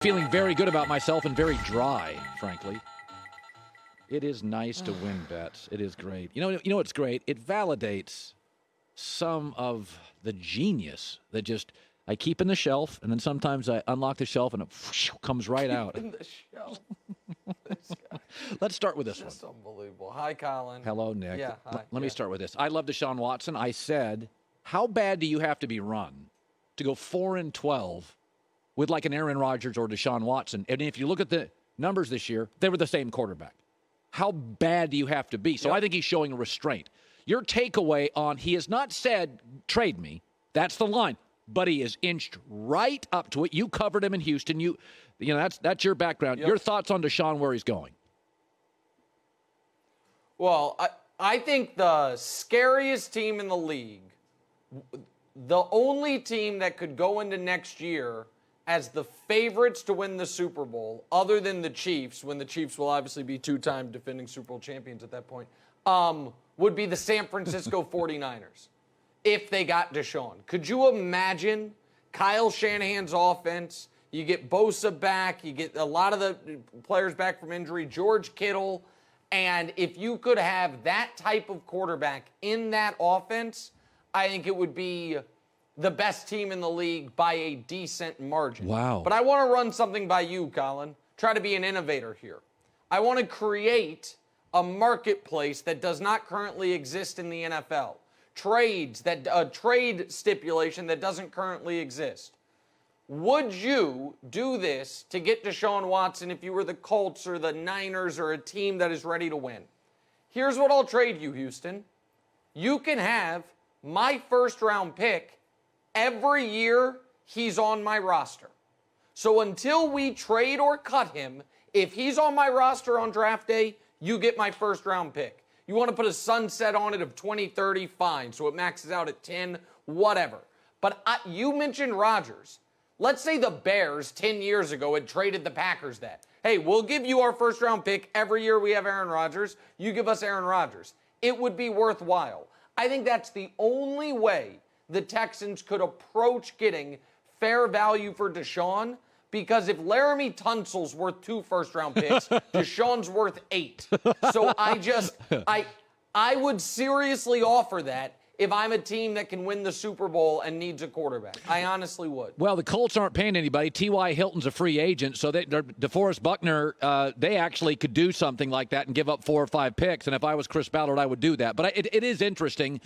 Feeling very good about myself and very dry, frankly. It is nice to win bets. It is great. You know what's great? It validates some of the genius that just I keep in the shelf, and then sometimes I unlock the shelf and it comes right out. In the shelf. Let's start with this Just one. unbelievable. Hi, Colin. Hello, Nick. Yeah, hi. Let me start with this. I love Deshaun Watson. I said, how bad do you have to be run to go 4-12 with like an Aaron Rodgers or Deshaun Watson? And if you look at the numbers this year, they were the same quarterback. How bad do you have to be? So I think he's showing a restraint. Your takeaway on he has not said, trade me. That's the line. But he is inched right up to it. You covered him in Houston. You know that's your background. Yep. Your thoughts on Deshaun, where he's going? Well, I think the scariest team in the league, the only team that could go into next year as the favorites to win the Super Bowl, other than the Chiefs, when the Chiefs will obviously be two-time defending Super Bowl champions at that point, would be the San Francisco 49ers if they got Deshaun. Could you imagine Kyle Shanahan's offense? You get Bosa back. You get a lot of the players back from injury, George Kittle. And if you could have that type of quarterback in that offense, I think it would be the best team in the league by a decent margin. Wow. But I want to run something by you, Colin. Try to be an innovator here. I want to create a marketplace that does not currently exist in the NFL. A trade stipulation that doesn't currently exist. Would you do this to get Deshaun Watson if you were the Colts or the Niners or a team that is ready to win? Here's what I'll trade you, Houston. You can have my first-round pick every year he's on my roster. So until we trade or cut him, if he's on my roster on draft day, you get my first-round pick. You want to put a sunset on it of 2030, fine. So it maxes out at 10, whatever. But you mentioned Rodgers. Let's say the Bears 10 years ago had traded the Packers that. Hey, we'll give you our first-round pick every year we have Aaron Rodgers. You give us Aaron Rodgers. It would be worthwhile. I think that's the only way the Texans could approach getting fair value for Deshaun, because if Laramie Tunsil's worth 2 first-round picks, Deshaun's worth 8. So I would seriously offer that if I'm a team that can win the Super Bowl and needs a quarterback. I honestly would. Well, the Colts aren't paying anybody. T.Y. Hilton's a free agent, so DeForest Buckner, they actually could do something like that and give up 4 or 5 picks, and if I was Chris Ballard, I would do that. But it is interesting.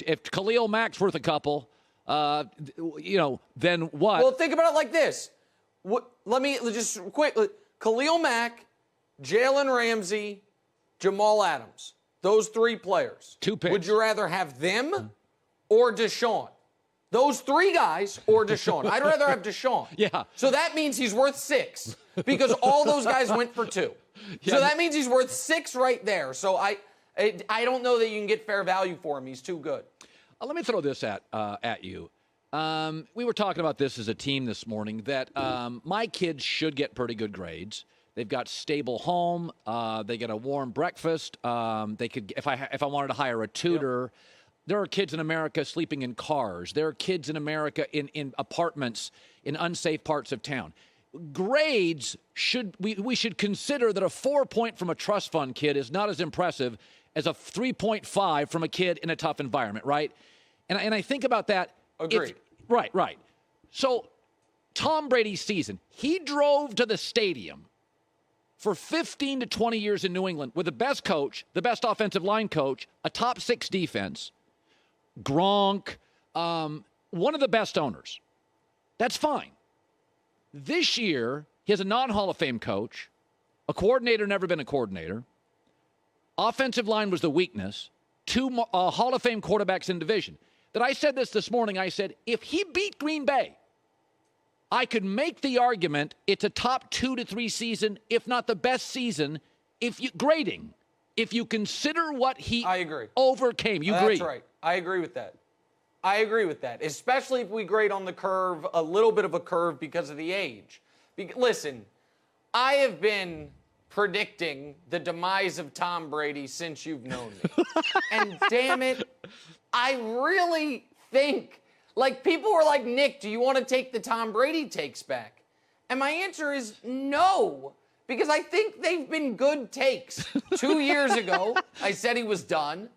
If Khalil Mack's worth a couple, then what? Well, think about it like this. Let me just quickly. Khalil Mack, Jalen Ramsey, Jamal Adams. Those 3 players. 2 picks. Would you rather have them or Deshaun? Those 3 guys or Deshaun? I'd rather have Deshaun. Yeah. So that means he's worth 6 because all those guys went for 2. Yeah. So that means he's worth 6 right there. So I don't know that you can get fair value for him. He's too good. Let me throw this at you. We were talking about this as a team this morning, that my kids should get pretty good grades. They've got stable home. They get a warm breakfast. They could, if I wanted to hire a tutor. Yep. There are kids in America sleeping in cars. There are kids in America in apartments in unsafe parts of town. Grades we should consider that a 4-point from a trust fund kid is not as impressive as a 3.5 from a kid in a tough environment, right? And I think about that. Agreed. Right. So Tom Brady's season, he drove to the stadium for 15 to 20 years in New England with the best coach, the best offensive line coach, a top 6 defense, Gronk, one of the best owners. That's fine. This year, he has a non-Hall of Fame coach, a coordinator, never been a coordinator. Offensive line was the weakness. 2 Hall of Fame quarterbacks in division. That I said this morning, I said, if he beat Green Bay, I could make the argument it's a top 2 to 3 season, if not the best season, if you consider what he overcame. You agree? That's right. I agree with that. Especially if we grade on the curve, a little bit of a curve because of the age. Listen, I have been predicting the demise of Tom Brady since you've known me. And damn it, I really think, like, people were like, Nick, do you want to take the Tom Brady takes back? And my answer is no, because I think they've been good takes. 2 years ago, I said he was done,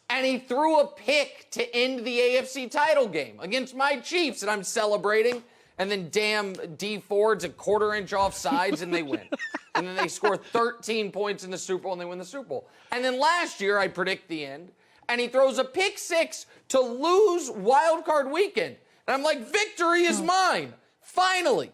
and he threw a pick to end the AFC title game against my Chiefs, and I'm celebrating. And then damn D Ford's a quarter-inch off sides, and they win. And then they score 13 points in the Super Bowl, and they win the Super Bowl. And then last year, I predict the end, and he throws a pick six to lose wild card weekend. And I'm like, victory is mine, finally.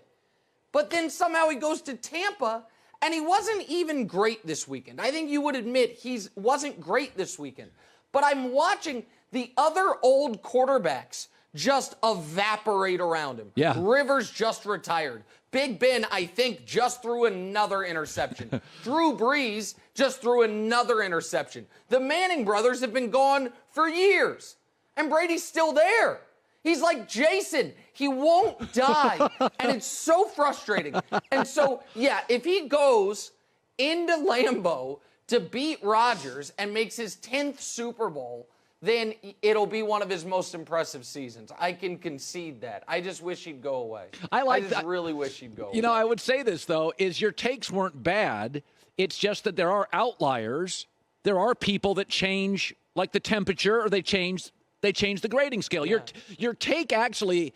But then somehow he goes to Tampa, and he wasn't even great this weekend. I think you would admit he wasn't great this weekend. But I'm watching the other old quarterbacks just evaporate around him. Yeah. Rivers just retired. Big Ben, I think, just threw another interception. Drew Brees just threw another interception. The Manning brothers have been gone for years, and Brady's still there. He's like Jason. He won't die, and it's so frustrating. And so, yeah, if he goes into Lambeau to beat Rodgers and makes his 10th Super Bowl, then it'll be one of his most impressive seasons. I can concede that. I just wish he'd go away. I just really wish he'd go away. You know, I would say this, though, is your takes weren't bad. It's just that there are outliers. There are people that change, like the temperature, or they change the grading scale. Yeah. Your take, actually,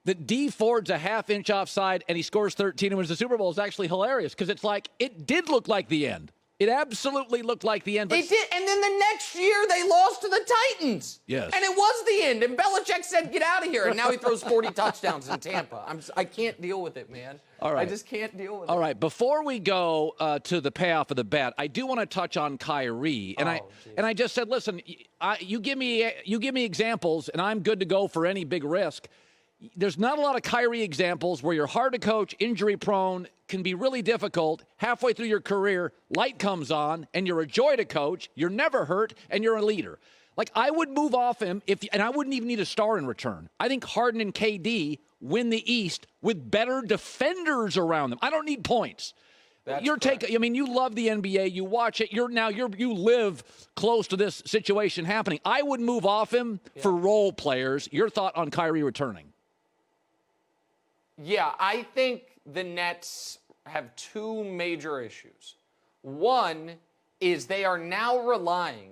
that D Ford's a half-inch offside and he scores 13 and wins the Super Bowl is actually hilarious, because it's like, it did look like the end. It absolutely looked like the end. It did, and then the next year they lost to the Titans. Yes. And it was the end, and Belichick said, get out of here, and now he throws 40 touchdowns in Tampa. I can't deal with it, man. All right. I just can't deal with it. All right, before we go to the payoff of the bet, I do want to touch on Kyrie. And I just said, listen, you give me examples, and I'm good to go for any big risk. There's not a lot of Kyrie examples where you're hard to coach, injury-prone, can be really difficult. Halfway through your career, light comes on, and you're a joy to coach. You're never hurt, and you're a leader. Like, I would move off him, and I wouldn't even need a star in return. I think Harden and KD win the East with better defenders around them. I don't need points. You love the NBA. You watch it. You live close to this situation happening. I would move off him for role players. Your thought on Kyrie returning? Yeah, I think the Nets have two major issues. One is they are now relying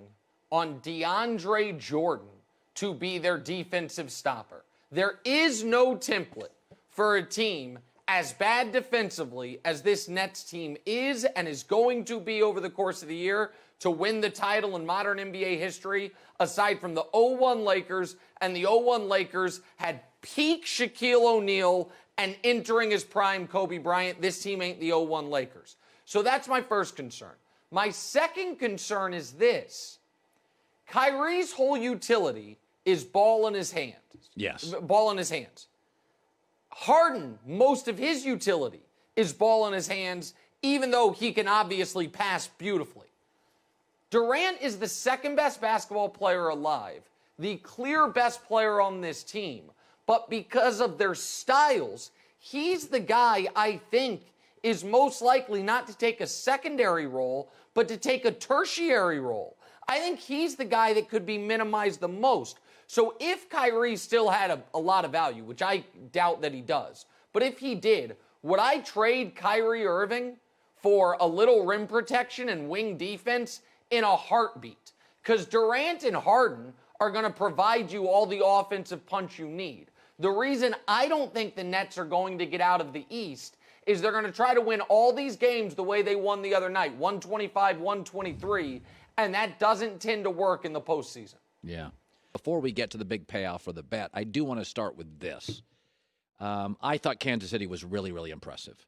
on DeAndre Jordan to be their defensive stopper. There is no template for a team as bad defensively as this Nets team is and is going to be over the course of the year to win the title in modern NBA history, aside from the 0-1 Lakers, and the 0-1 Lakers had peak Shaquille O'Neal and entering his prime Kobe Bryant. This team ain't the 0-1 Lakers. So that's my first concern. My second concern is this. Kyrie's whole utility is ball in his hands. Yes. Ball in his hands. Harden, most of his utility is ball in his hands, even though he can obviously pass beautifully. Durant is the second best basketball player alive, the clear best player on this team. But because of their styles, he's the guy I think is most likely not to take a secondary role, but to take a tertiary role. I think he's the guy that could be minimized the most. So if Kyrie still had a lot of value, which I doubt that he does, but if he did, would I trade Kyrie Irving for a little rim protection and wing defense in a heartbeat? Because Durant and Harden are going to provide you all the offensive punch you need. The reason I don't think the Nets are going to get out of the East is they're going to try to win all these games the way they won the other night, 125, 123, and that doesn't tend to work in the postseason. Yeah. Before we get to the big payoff for the bet, I do want to start with this. I thought Kansas City was really, really impressive.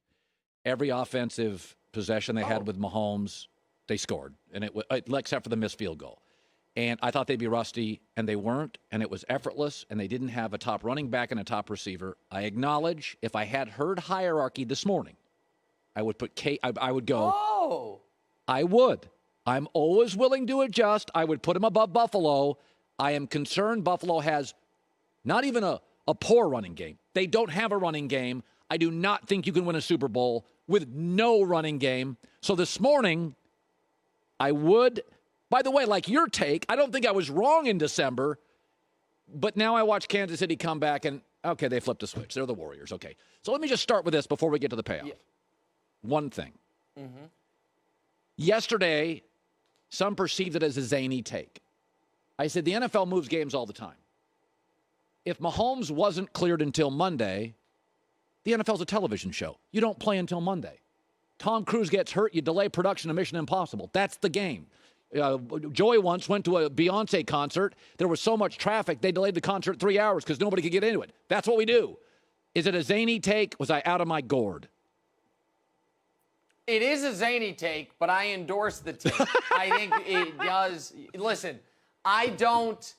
Every offensive possession they had with Mahomes, they scored, and except for the missed field goal. And I thought they'd be rusty, and they weren't, and it was effortless, and they didn't have a top running back and a top receiver. I acknowledge if I had heard hierarchy this morning, I would put I would go. Oh. I would. I'm always willing to adjust. I would put him above Buffalo. I am concerned Buffalo has not even a poor running game. They don't have a running game. I do not think you can win a Super Bowl with no running game. So this morning, I would. By the way, like your take, I don't think I was wrong in December, but now I watch Kansas City come back, and Okay, they flipped a switch. They're the Warriors. Okay. So let me just start with this before we get to the payoff. Yeah. One thing. Mm-hmm. Yesterday, some perceived it as a zany take. I said the NFL moves games all the time. If Mahomes wasn't cleared until Monday, the NFL's a television show. You don't play until Monday. Tom Cruise gets hurt, you delay production of Mission Impossible. That's the game. Joey once went to a Beyonce concert. There was so much traffic, they delayed the concert 3 hours because nobody could get into it. That's what we do. Is it a zany take? Was I out of my gourd? It is a zany take, but I endorse the take. I think it does. Listen, I don't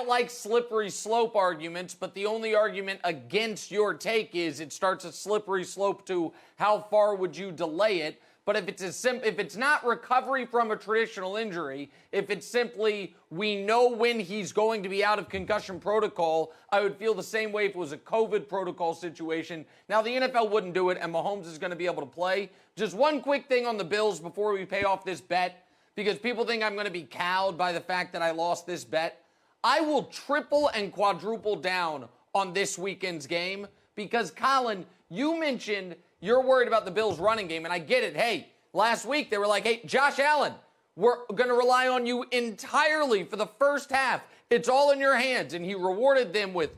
like slippery slope arguments, but the only argument against your take is it starts a slippery slope to how far would you delay it. But if it's not recovery from a traditional injury, if it's simply we know when he's going to be out of concussion protocol, I would feel the same way if it was a COVID protocol situation. Now, the NFL wouldn't do it, and Mahomes is going to be able to play. Just one quick thing on the Bills before we pay off this bet, because people think I'm going to be cowed by the fact that I lost this bet. I will triple and quadruple down on this weekend's game because, Colin, you mentioned you're worried about the Bills' running game, and I get it. Hey, last week they were like, hey, Josh Allen, we're going to rely on you entirely for the first half. It's all in your hands, and he rewarded them with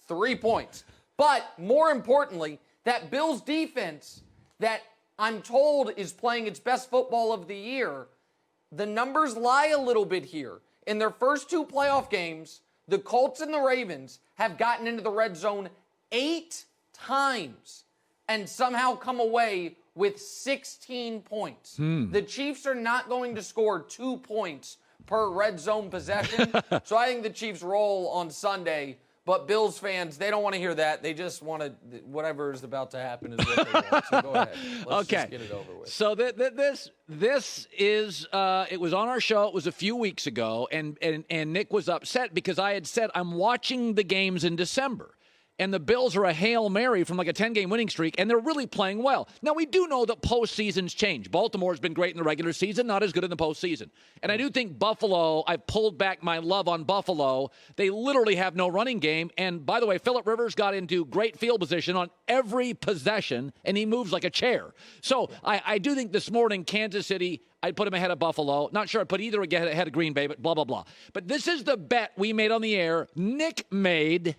3 points. But more importantly, that Bills defense that I'm told is playing its best football of the year, the numbers lie a little bit here. In their first 2 playoff games, the Colts and the Ravens have gotten into the red zone 8 times and somehow come away with 16 points. The Chiefs are not going to score 2 points per red zone possession. So I think the Chiefs roll on Sunday. But Bills fans, they don't want to hear that. They just want to, whatever is about to happen is what they want. So go ahead. Let's just get it over with. So this is, it was on our show. It was a few weeks ago. And Nick was upset because I had said I'm watching the games in December. And the Bills are a Hail Mary from like a 10-game winning streak, and they're really playing well. Now, we do know that postseasons change. Baltimore's been great in the regular season, not as good in the postseason. And I do think Buffalo, I've pulled back my love on Buffalo. They literally have no running game. And by the way, Phillip Rivers got into great field position on every possession, and he moves like a chair. So I do think this morning, Kansas City, I'd put him ahead of Buffalo. Not sure I'd put either ahead of Green Bay, but blah, blah, blah. But this is the bet we made on the air. Nick made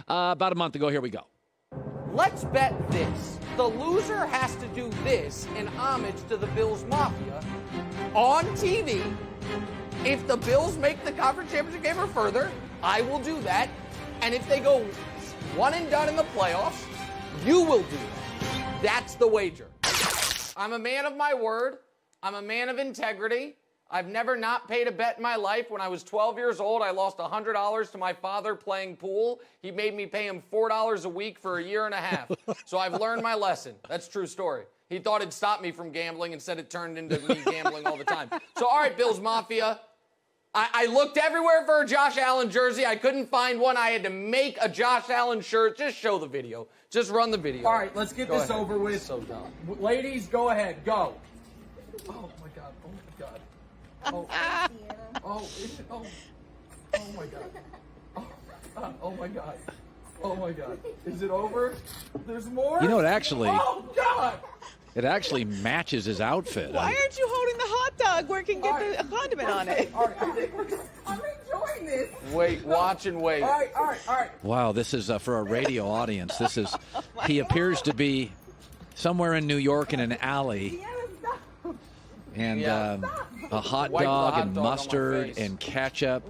about a month ago. Here we go. Let's bet this. The loser has to do this in homage to the Bills Mafia on TV. If the Bills make the conference championship game or further, I will do that. And if they go one and done in the playoffs, you will do that. That's the wager. I'm a man of my word. I'm a man of integrity. I've never not paid a bet in my life. When I was 12 years old, I lost $100 to my father playing pool. He made me pay him $4 a week for a year and a half. So I've learned my lesson. That's a true story. He thought it'd stop me from gambling. Instead, it turned into me gambling all the time. So, all right, Bills Mafia. I looked everywhere for a Josh Allen jersey. I couldn't find one. I had to make a Josh Allen shirt. Just show the video. Just run the video. All right, let's get this over with. So dumb. Ladies, go ahead. Go. Oh, my God. Oh, my God. Oh my God. Oh my God. Oh my God. Is it over? There's more? You know, it actually... Oh, God! It actually matches his outfit. Why aren't you holding the hot dog where it can get the condiment on it? All right, I'm enjoying this. Wait, watch and wait. All right. Wow, this is for a radio audience. This is... He appears to be somewhere in New York in an alley. And a hot dog and mustard and ketchup.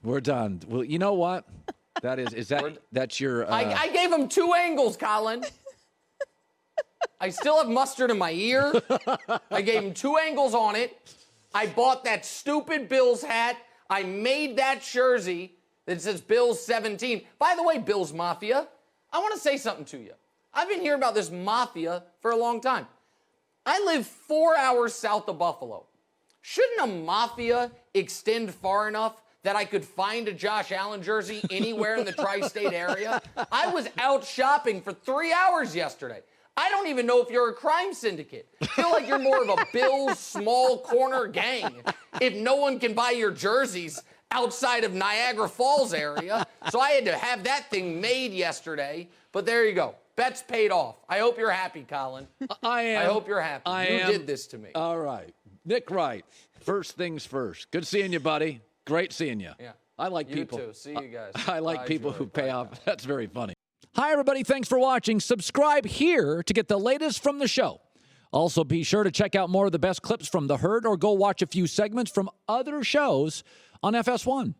We're done. Well, you know what? That's your... I gave him 2 angles, Colin. I still have mustard in my ear. I gave him 2 angles on it. I bought that stupid Bills hat. I made that jersey that says Bills 17. By the way, Bills Mafia, I want to say something to you. I've been hearing about this Mafia for a long time. I live 4 hours south of Buffalo. Shouldn't a Mafia extend far enough that I could find a Josh Allen jersey anywhere in the tri-state area? I was out shopping for 3 hours yesterday. I don't even know if you're a crime syndicate. I feel like you're more of a Bills small corner gang if no one can buy your jerseys outside of Niagara Falls area. So I had to have that thing made yesterday. But there you go. Bets paid off. I hope you're happy, Colin. I am. I hope you're happy. You did this to me. All right. Nick Wright, first things first. Good seeing you, buddy. Great seeing you. Yeah. I like You people. too. See you guys. I like Bye, people Joey. who pay Bye, off. Kyle. That's very funny. Hi, everybody. Thanks for watching. Subscribe here to get the latest from the show. Also, be sure to check out more of the best clips from The Herd or go watch a few segments from other shows on FS1.